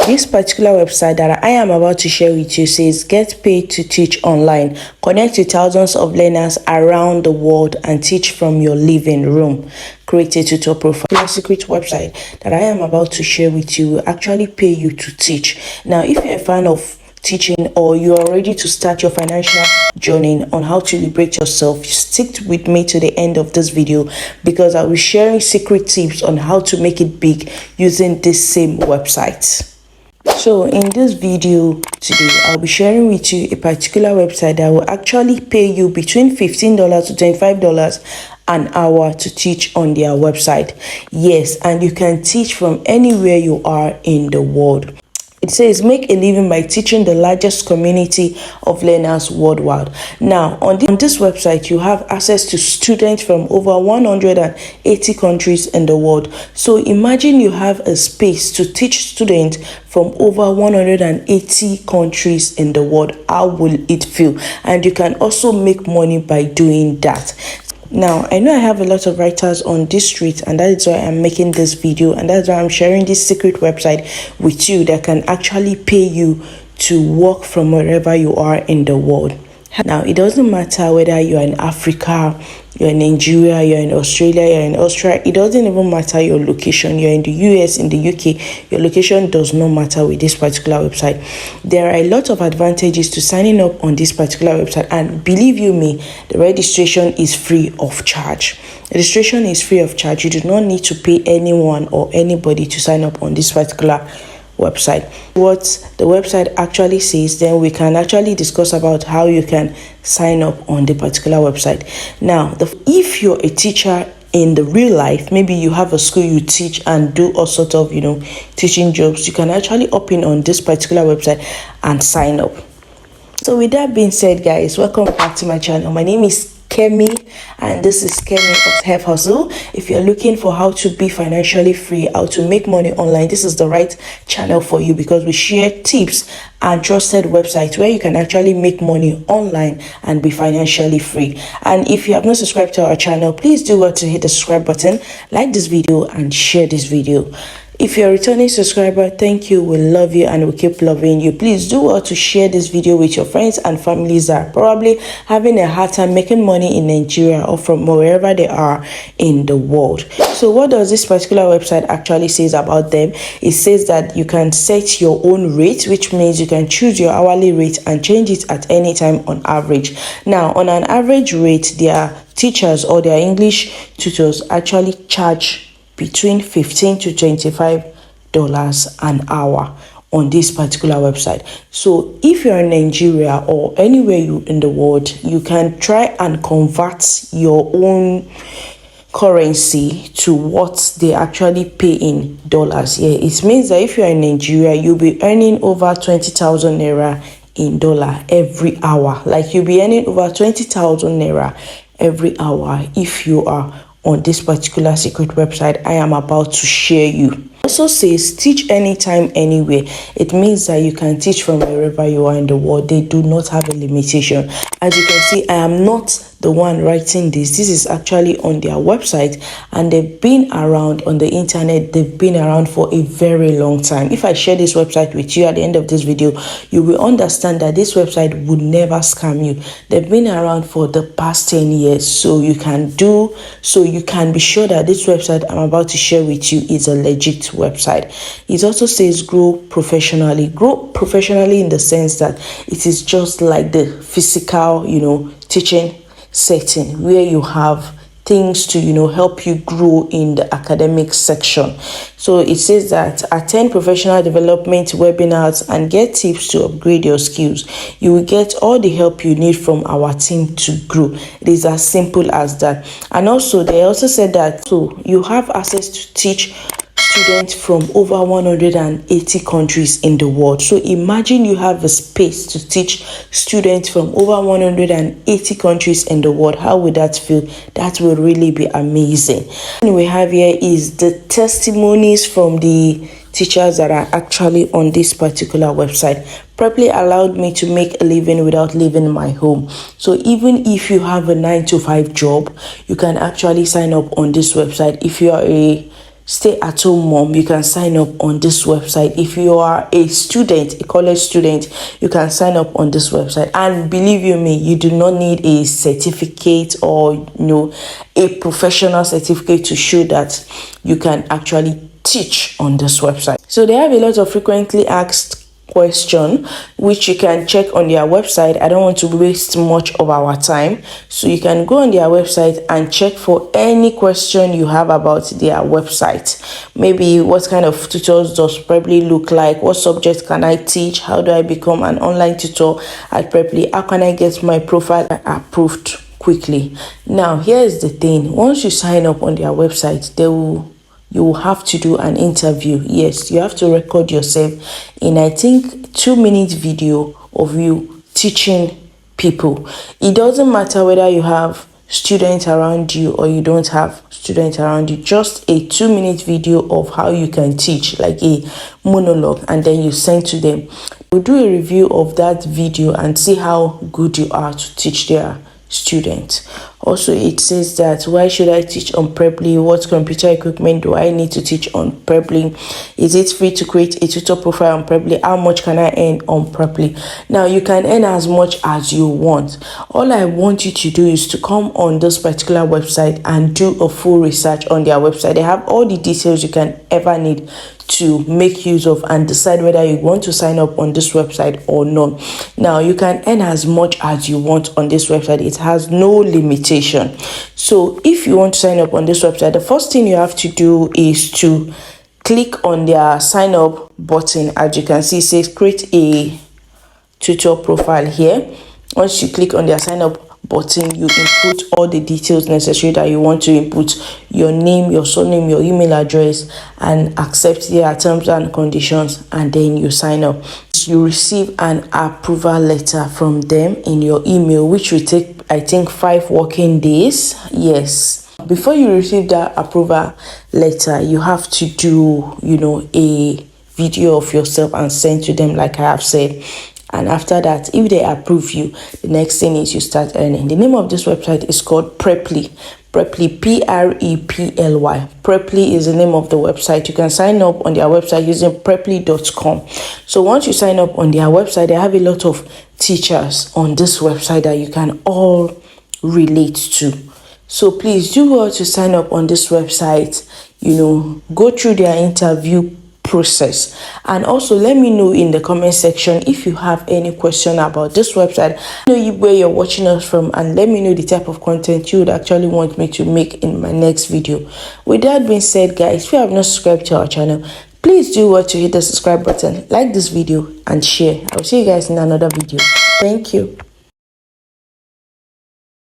this particular website that I am about to share with you says get paid to teach online. Connect with thousands of learners around the world and teach from your living room. Create a tutor profile. The secret website that I am about to share with you will actually pay you to teach. Now, if you're a fan of teaching or you are ready to start your financial journey on how to liberate yourself, stick with me to the end of this video because I'll be sharing secret tips on how to make it big using this same website. So in this video today, I'll be sharing with you a particular website that will actually pay you between $15 to $25 an hour to teach on their website. Yes, and you can teach from anywhere you are in the world. It says make a living by teaching the largest community of learners worldwide. Now, on this website, you have access to students from over 180 countries in the world. So imagine you have a space to teach students from over 180 countries in the world. How will it feel? And you can also make money by doing that. Now, I know I have a lot of writers on this street, and that is why I'm making this video, and that's why I'm sharing this secret website with you that can actually pay you to work from wherever you are in the world. Now, it doesn't matter whether you're in Africa, you're in Nigeria, you're in Australia, you're in Australia. It doesn't even matter your location. You're in the US, in the UK. Your location does not matter with this particular website. There are a lot of advantages to signing up on this particular website. And believe you me, the registration is free of charge. Registration is free of charge. You do not need to pay anyone or anybody to sign up on this particular website. What the website actually says, then we can actually discuss about how you can sign up on the particular website. Now, if you're a teacher in the real life, maybe you have a school you teach and do all sorts of teaching jobs, you can actually opt in on this particular website and sign up. So with that being said, guys, welcome back to my channel. My name is Kemi, and this is Kemi of Have Hustle. If you're looking for how to be financially free, how to make money online, this is the right channel for you because we share tips and trusted websites where you can actually make money online and be financially free. And if you have not subscribed to our channel, please do well to hit the subscribe button, like this video, and share this video. If you're a returning subscriber, thank you. We love you and we keep loving you. Please do well to share this video with your friends and families that are probably having a hard time making money in Nigeria or from wherever they are in the world. So what does this particular website actually says about them? It says that you can set your own rate, which means you can choose your hourly rate and change it at any time on average. Now, on an average rate, their teachers or their English tutors actually charge between $15 to $25 an hour on this particular website. So if you're in Nigeria or anywhere in the world, you can try and convert your own currency to what they actually pay in dollars. Yeah, it means that if you're in Nigeria, you'll be earning over 20,000 naira in dollar every hour. Like you'll be earning over 20,000 naira every hour if you are on this particular secret website I am about to share you. It also says teach anytime, anywhere. It means that you can teach from wherever you are in the world. They do not have a limitation. As you can see, I am not the one writing this. This is actually on their website, and they've been around on the internet. They've been around for a very long time. If I share this website with you at the end of this video, you will understand that this website would never scam you. They've been around for the past 10 years, so you can be sure that this website I'm about to share with you is a legit website. It also says grow professionally. Grow professionally in the sense that it is just like the physical, teaching setting where you have things to help you grow in the academic section. So it says that attend professional development webinars and get tips to upgrade your skills. You will get all the help you need from our team to grow. It is as simple as that. And also they also said that so you have access to teach students from over 180 countries in the world. So imagine you have a space to teach students from over 180 countries in the world. How would that feel? That will really be amazing. What we have here is the testimonies from the teachers that are actually on this particular website. Probably allowed me to make a living without leaving my home. So even if you have a 9-to-5 job, you can actually sign up on this website. If you are a stay at home mom, you can sign up on this website. If you are a student, a college student, you can sign up on this website. And believe you me, you do not need a certificate or a professional certificate to show that you can actually teach on this website. So they have a lot of frequently asked question which you can check on their website. I don't want to waste much of our time, so you can go on their website and check for any question you have about their website. Maybe what kind of tutors does Preply look like, what subjects can I teach, how do I become an online tutor at Preply, how can I get my profile approved quickly. Now here's the thing, once you sign up on their website, you will have to do an interview. Yes, you have to record yourself in, I think, 2-minute video of you teaching people. It doesn't matter whether you have students around you or you don't have students around you, just a 2-minute video of how you can teach, like a monologue, and then you send to them. We'll do a review of that video and see how good you are to teach their students. Also, it says that why should I teach on Preply? What computer equipment do I need to teach on Preply? Is it free to create a tutor profile on Preply? How much can I earn on Preply? Now you can earn as much as you want. All I want you to do is to come on this particular website and do a full research on their website. They have all the details you can ever need to make use of and decide whether you want to sign up on this website or not. Now you can earn as much as you want on this website. It has no limitation. So if you want to sign up on this website, the first thing you have to do is to click on their sign up button. As you can see, it says create a tutor profile here. Once you click on their sign up button, you input all the details necessary that you want to input, your name, your surname, your email address, and accept their terms and conditions, and then you sign up. You receive an approval letter from them in your email, which will take, I think, 5 working days. Yes, before you receive that approval letter, you have to do a video of yourself and send to them, like I have said. And after that, if they approve you, the next thing is you start earning. The name of this website is called Preply. Preply, Preply. Preply is the name of the website. You can sign up on their website using preply.com. So once you sign up on their website, they have a lot of teachers on this website that you can all relate to. So please do go to sign up on this website, go through their interview process, and also let me know in the comment section if you have any question about this website. Know where you're watching us from, and let me know the type of content you would actually want me to make in my next video. With that being said, guys, if you have not subscribed to our channel, please do want to hit the subscribe button, like this video, and share. I'll see you guys in another video. Thank you.